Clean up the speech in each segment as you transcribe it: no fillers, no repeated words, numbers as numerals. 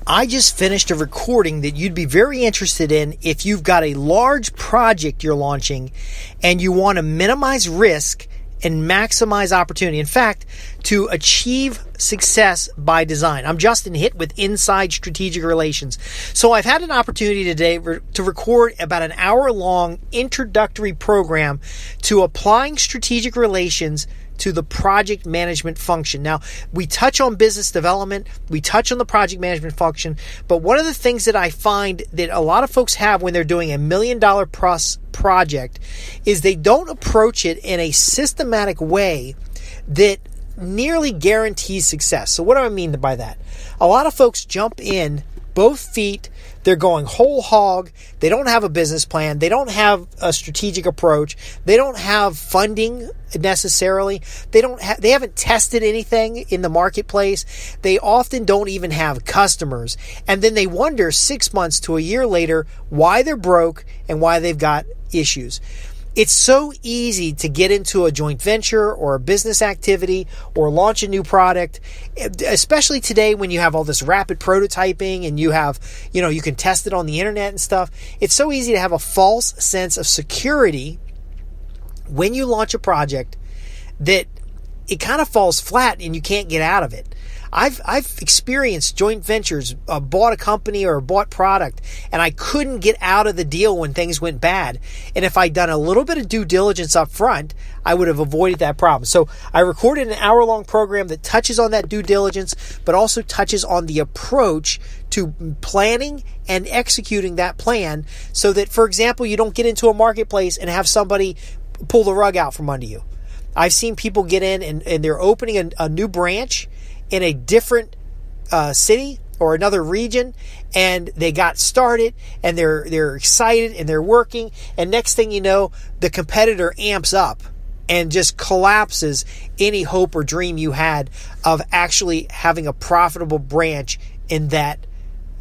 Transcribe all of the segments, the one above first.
I just finished a recording that you'd be very interested in if you've got a large project you're launching and you want to minimize risk and maximize opportunity. In fact, to achieve success by design. I'm Justin Hitt with Inside Strategic Relations. So I've had an opportunity today to record about an hour-long introductory program to applying strategic relations to the project management function. Now, we touch on business development, we touch on the project management function, but one of the things that I find that a lot of folks have when they're doing $1 million plus project is they don't approach it in a systematic way that nearly guarantees success. So what do I mean by that? A lot of folks jump in both feet. They're going whole hog. They don't have a business plan. They don't have a strategic approach. They don't have funding necessarily. They haven't tested anything in the marketplace. They often don't even have customers. And then they wonder 6 months to a year later why they're broke and why they've got issues. It's so easy to get into a joint venture or a business activity or launch a new product, especially today when you have all this rapid prototyping and you have, you can test it on the internet and stuff. It's so easy to have a false sense of security when you launch a project that it kind of falls flat and you can't get out of it. I've experienced joint ventures, bought a company or bought product, and I couldn't get out of the deal when things went bad. And if I'd done a little bit of due diligence up front, I would have avoided that problem. So I recorded an hour-long program that touches on that due diligence, but also touches on the approach to planning and executing that plan so that, for example, you don't get into a marketplace and have somebody pull the rug out from under you. I've seen people get in and they're opening a new branch in a different city or another region, and they got started and they're excited and they're working, and next thing you know, the competitor amps up and just collapses any hope or dream you had of actually having a profitable branch in that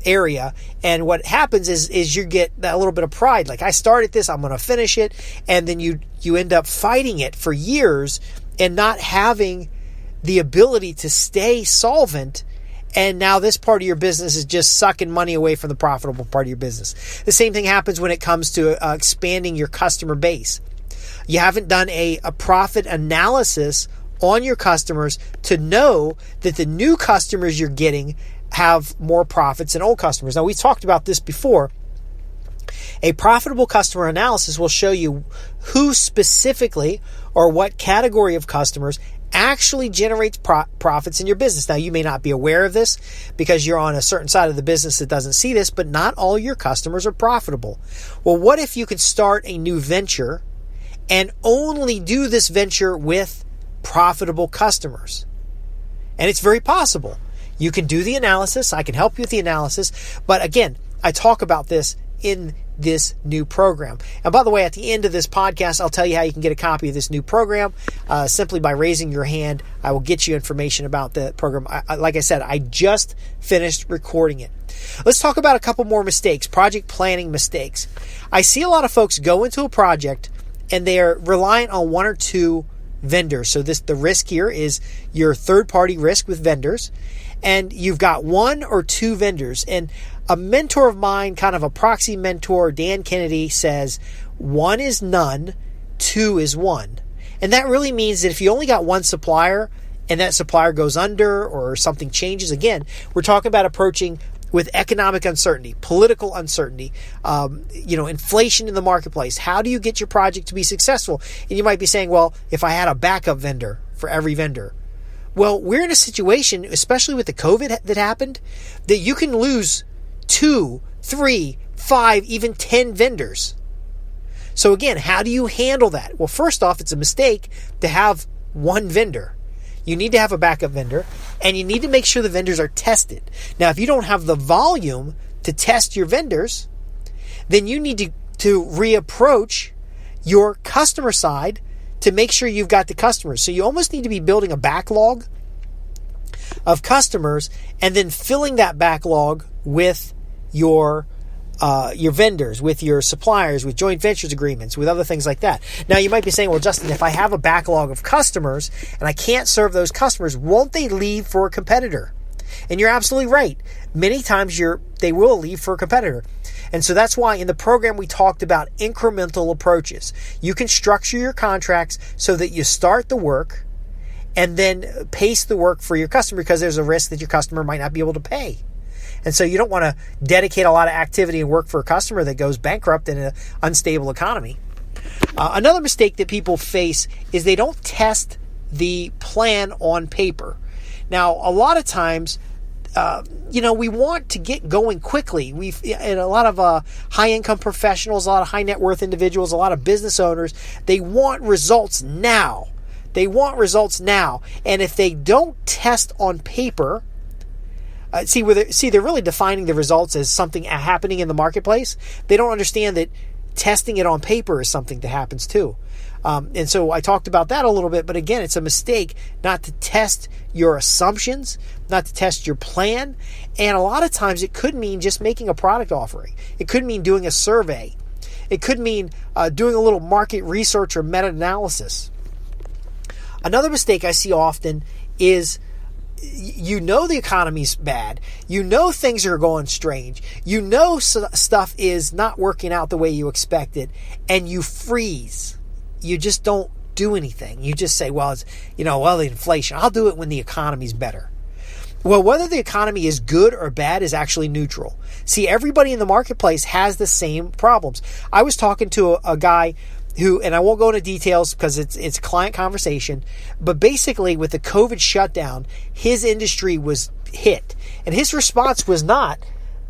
area. And what happens is you get that little bit of pride, like I started this, I'm going to finish it, and then you end up fighting it for years and not having the ability to stay solvent, and now this part of your business is just sucking money away from the profitable part of your business. The same thing happens when it comes to expanding your customer base. You haven't done a profit analysis on your customers to know that the new customers you're getting have more profits than old customers. Now, we talked about this before. A profitable customer analysis will show you who specifically or what category of customers actually generates profits in your business. Now, you may not be aware of this because you're on a certain side of the business that doesn't see this, but not all your customers are profitable. Well, what if you could start a new venture and only do this venture with profitable customers? And it's very possible. You can do the analysis. I can help you with the analysis. But again, I talk about this in this new program. And by the way, at the end of this podcast, I'll tell you how you can get a copy of this new program. Simply by raising your hand, I will get you information about the program. Like I said, I just finished recording it. Let's talk about a couple more mistakes, project planning mistakes. I see a lot of folks go into a project and they're reliant on one or two vendors. So the risk here is your third-party risk with vendors. And you've got one or two vendors. And a mentor of mine, kind of a proxy mentor, Dan Kennedy, says one is none, two is one. And that really means that if you only got one supplier and that supplier goes under or something changes, again, we're talking about approaching with economic uncertainty, political uncertainty, inflation in the marketplace. How do you get your project to be successful? And you might be saying, well, if I had a backup vendor for every vendor. Well, we're in a situation, especially with the COVID that happened, that you can lose 2, 3, 5, even 10 vendors. So again, how do you handle that? Well, first off, it's a mistake to have one vendor. You need to have a backup vendor, and you need to make sure the vendors are tested. Now, if you don't have the volume to test your vendors, then you need to reapproach your customer side to make sure you've got the customers. So you almost need to be building a backlog of customers and then filling that backlog with your vendors, with your suppliers, with joint ventures agreements, with other things like that. Now, you might be saying, well, Justin, if I have a backlog of customers and I can't serve those customers, won't they leave for a competitor? And you're absolutely right. Many times they will leave for a competitor. And so that's why in the program we talked about incremental approaches. You can structure your contracts so that you start the work and then pace the work for your customer, because there's a risk that your customer might not be able to pay. And so you don't want to dedicate a lot of activity and work for a customer that goes bankrupt in an unstable economy. Another mistake that people face is they don't test the plan on paper. Now, a lot of times, we want to get going quickly. And a lot of high-income professionals, a lot of high-net-worth individuals, a lot of business owners, they want results now. They want results now. And if they don't test on paper, they're really defining the results as something happening in the marketplace. They don't understand that testing it on paper is something that happens too. And so I talked about that a little bit, but again, it's a mistake not to test your assumptions, not to test your plan. And a lot of times it could mean just making a product offering. It could mean doing a survey. It could mean doing a little market research or meta-analysis. Another mistake I see often is the economy's bad. Things are going strange. Stuff is not working out the way you expected, and you freeze. You just don't do anything. You just say, the inflation. I'll do it when the economy's better. Well, whether the economy is good or bad is actually neutral. See, everybody in the marketplace has the same problems. I was talking to a guy who, and I won't go into details because it's client conversation, but basically with the COVID shutdown, his industry was hit. And his response was not,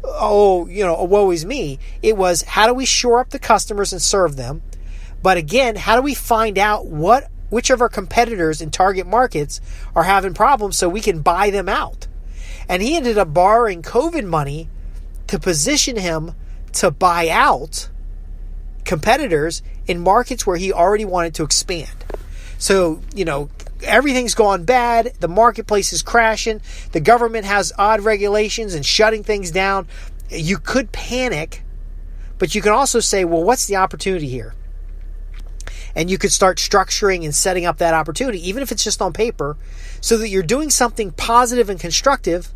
woe is me. It was, how do we shore up the customers and serve them? But again, how do we find out which of our competitors in target markets are having problems so we can buy them out? And he ended up borrowing COVID money to position him to buy out competitors in markets where he already wanted to expand. So, everything's gone bad. The marketplace is crashing. The government has odd regulations and shutting things down. You could panic, but you can also say, well, what's the opportunity here? And you could start structuring and setting up that opportunity, even if it's just on paper, so that you're doing something positive and constructive,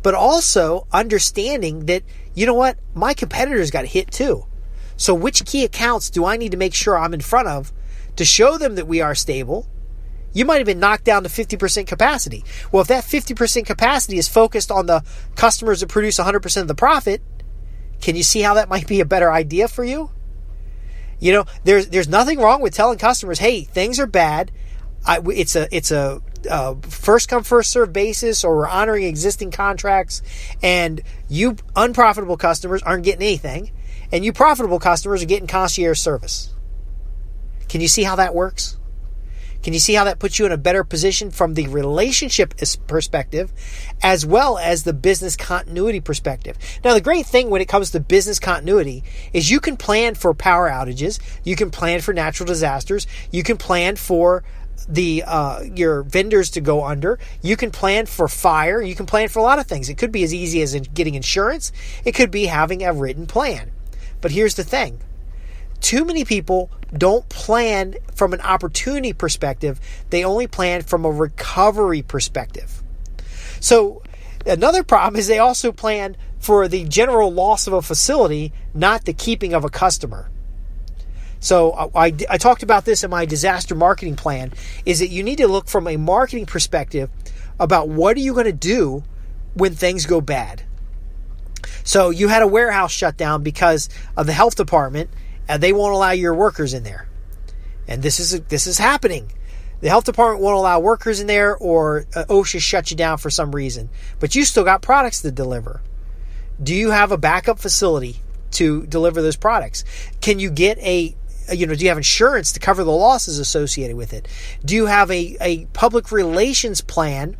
but also understanding that, my competitors got hit too. So which key accounts do I need to make sure I'm in front of to show them that we are stable? You might have been knocked down to 50% capacity. Well, if that 50% capacity is focused on the customers that produce 100% of the profit, can you see how that might be a better idea for you? There's nothing wrong with telling customers, hey, things are bad. It's a first come, first serve basis, or we're honoring existing contracts, and you unprofitable customers aren't getting anything, and you profitable customers are getting concierge service. Can you see how that works? Can you see how that puts you in a better position from the relationship perspective as well as the business continuity perspective? Now, the great thing when it comes to business continuity is you can plan for power outages. You can plan for natural disasters. You can plan for your vendors to go under. You can plan for fire. You can plan for a lot of things. It could be as easy as getting insurance. It could be having a written plan. But here's the thing. Too many people don't plan from an opportunity perspective. They only plan from a recovery perspective. So another problem is they also plan for the general loss of a facility, not the keeping of a customer. So I talked about this in my disaster marketing plan, is that you need to look from a marketing perspective about what are you going to do when things go bad. So you had a warehouse shut down because of the health department, and they won't allow your workers in there. And this is happening. The health department won't allow workers in there, or OSHA shuts you down for some reason. But you still got products to deliver. Do you have a backup facility to deliver those products? Can you get do you have insurance to cover the losses associated with it? Do you have a public relations plan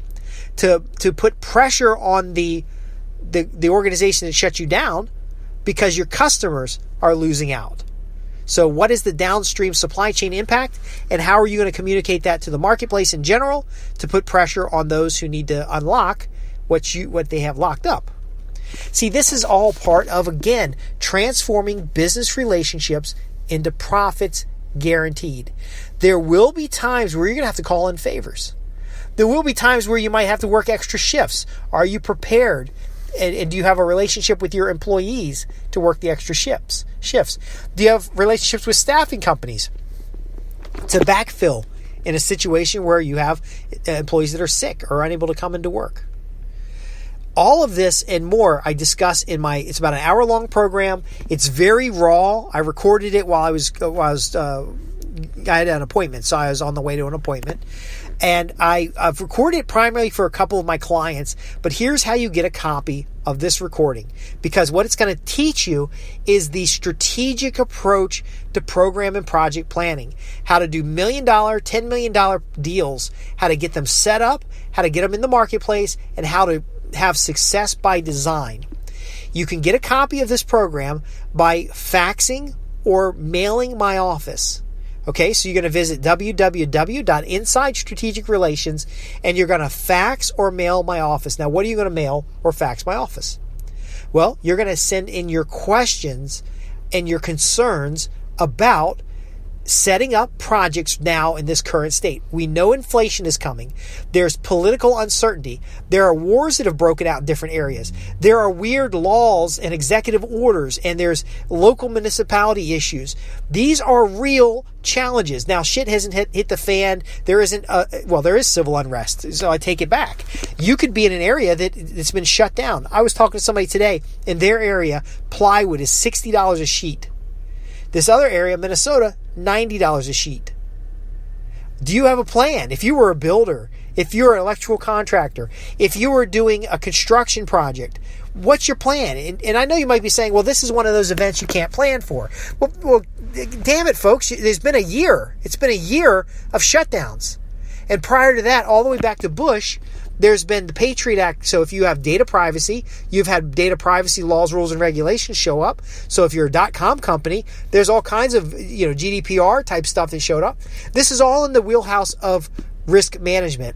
to put pressure on the organization that shut you down because your customers are losing out? So what is the downstream supply chain impact, and how are you going to communicate that to the marketplace in general to put pressure on those who need to unlock what they have locked up? See, this is all part of, again, transforming business relationships into profits guaranteed. There will be times where you're going to have to call in favors. There will be times where you might have to work extra shifts. Are you prepared? And do you have a relationship with your employees to work the extra shifts? Do you have relationships with staffing companies to backfill in a situation where you have employees that are sick or unable to come into work? All of this and more I discuss in it's about an hour-long program. It's very raw. I recorded it while I had an appointment, so I was on the way to an appointment. And I've recorded it primarily for a couple of my clients, but here's how you get a copy of this recording. Because what it's going to teach you is the strategic approach to program and project planning. How to do $1 million, $10 million deals, how to get them set up, how to get them in the marketplace, and how to have success by design. You can get a copy of this program by faxing or mailing my office. Okay, so you're going to visit www.insidestrategicrelations and you're going to fax or mail my office. Now, what are you going to mail or fax my office? Well, you're going to send in your questions and your concerns about setting up projects now in this current state. We know inflation is coming. There's political uncertainty. There are wars that have broken out in different areas. There are weird laws and executive orders, and there's local municipality issues. These are real challenges. Now, shit hasn't hit the fan. There isn't, there is civil unrest, so I take it back. You could be in an area that's been shut down. I was talking to somebody today. In their area, plywood is $60 a sheet. This other area, Minnesota, $90 a sheet. Do you have a plan? If you were a builder, if you're an electrical contractor, if you were doing a construction project, what's your plan? And I know you might be saying, well, this is one of those events you can't plan for. Well, damn it, folks. There's been a year. It's been a year of shutdowns. And prior to that, all the way back to Bush, there's been the Patriot Act. So if you have data privacy, you've had data privacy laws, rules, and regulations show up. So if you're a .com company, there's all kinds of GDPR type stuff that showed up. This is all in the wheelhouse of risk management.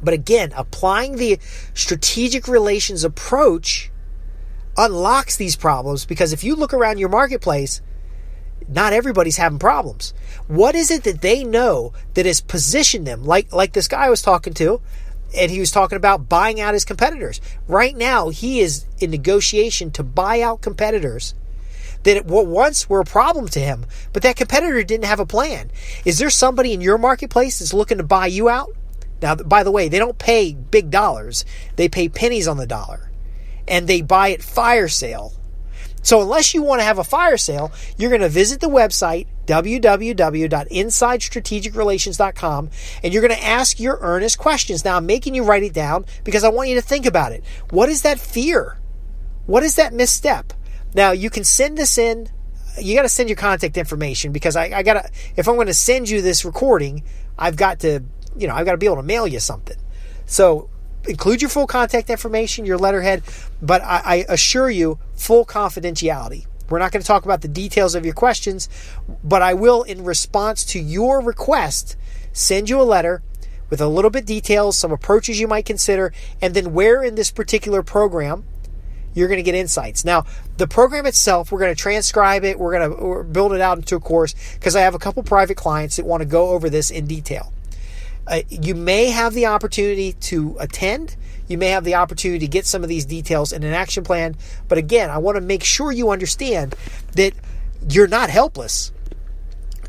But again, applying the strategic relations approach unlocks these problems, because if you look around your marketplace, not everybody's having problems. What is it that they know that has positioned them? Like this guy I was talking to, and he was talking about buying out his competitors. Right now, he is in negotiation to buy out competitors that once were a problem to him, but that competitor didn't have a plan. Is there somebody in your marketplace that's looking to buy you out? Now, by the way, they don't pay big dollars. They pay pennies on the dollar, and they buy at fire sale. So unless you want to have a fire sale, you're going to visit the website, www.insidestrategicrelations.com, and you're going to ask your earnest questions. Now, I'm making you write it down because I want you to think about it. What is that fear? What is that misstep? Now, you can send this in. You got to send your contact information, because I got to, if I'm going to send you this recording, I've got to be able to mail you something. So include your full contact information, your letterhead, but I assure you, full confidentiality. We're not going to talk about the details of your questions, but I will, in response to your request, send you a letter with a little bit details, some approaches you might consider, and then where in this particular program you're going to get insights. Now, the program itself, we're going to transcribe it. We're going to build it out into a course, because I have a couple private clients that want to go over this in detail. You may have the opportunity to attend. You may have the opportunity to get some of these details in an action plan. But again, I want to make sure you understand that you're not helpless.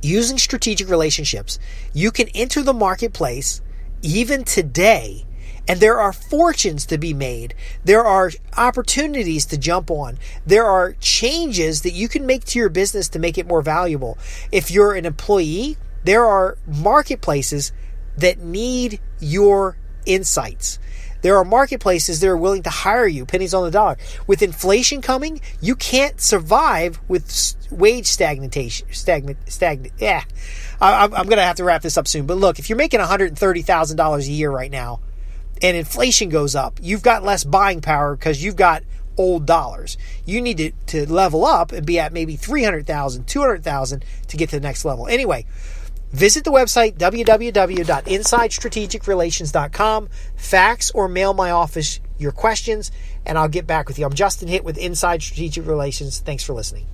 Using strategic relationships, you can enter the marketplace even today, and there are fortunes to be made. There are opportunities to jump on. There are changes that you can make to your business to make it more valuable. If you're an employee, there are marketplaces that need your insights. There are marketplaces that are willing to hire you, pennies on the dollar. With inflation coming, you can't survive with wage stagnation. I'm going to have to wrap this up soon. But look, if you're making $130,000 a year right now, and inflation goes up, you've got less buying power because you've got old dollars. You need to level up and be at maybe $300,000, $200,000 to get to the next level. Anyway, visit the website, www.insidestrategicrelations.com. Fax or mail my office your questions, and I'll get back with you. I'm Justin Hitt with Inside Strategic Relations. Thanks for listening.